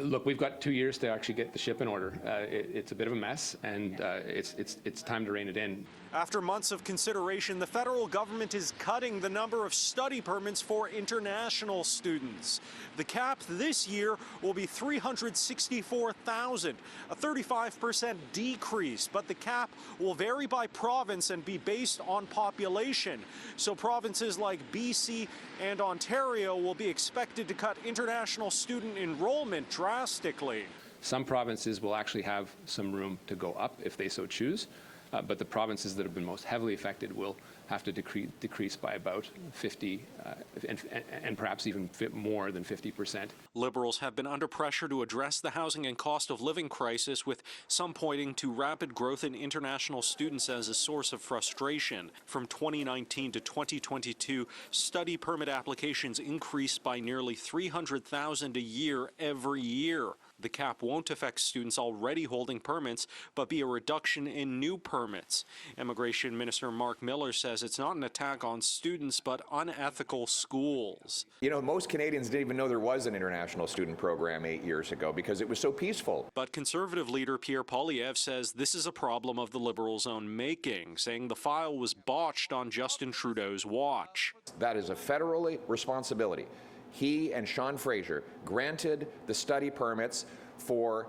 Look, we've got 2 years to actually get the ship in order. It's a bit of a mess, and it's time to rein it in. After months of consideration, the federal government is cutting the number of study permits for international students. The cap this year will be 364,000, a 35% decrease, but the cap will vary by province and be based on population. So provinces like BC and Ontario will be expected to cut international student enrollment drastically. Some provinces will actually have some room to go up if they so choose. But the provinces that have been most heavily affected will have to decrease by about 50 and perhaps even more than 50%. Liberals have been under pressure to address the housing and cost of living crisis, with some pointing to rapid growth in international students as a source of frustration. From 2019 to 2022, study permit applications increased by nearly 300,000 a year every year. The cap won't affect students already holding permits, but be a reduction in new permits. Immigration Minister Mark Miller says it's not an attack on students, but unethical schools. You know, most Canadians didn't even know there was an international student program 8 years ago because it was so peaceful. But Conservative leader Pierre Poilievre says this is a problem of the Liberals' own making, saying the file was botched on Justin Trudeau's watch. That is a federal responsibility. He and Sean Fraser granted the study permits for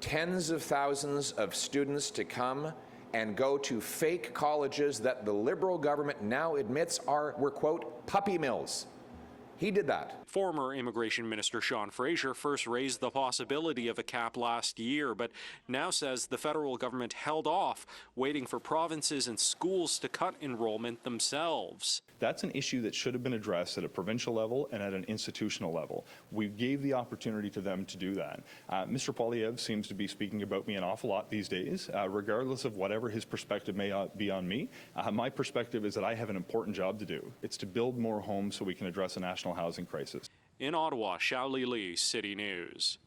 tens of thousands of students to come and go to fake colleges that the Liberal government now admits were, quote, puppy mills. He did that. Former Immigration Minister Sean Fraser first raised the possibility of a cap last year, but now says the federal government held off, waiting for provinces and schools to cut enrollment themselves. That's an issue that should have been addressed at a provincial level and at an institutional level. We gave the opportunity to them to do that. Mr. Poilievre seems to be speaking about me an awful lot these days, regardless of whatever his perspective may be on me. My perspective is that I have an important job to do. It's to build more homes so we can address a national housing crisis. In Ottawa, Xiaoli Li, City News.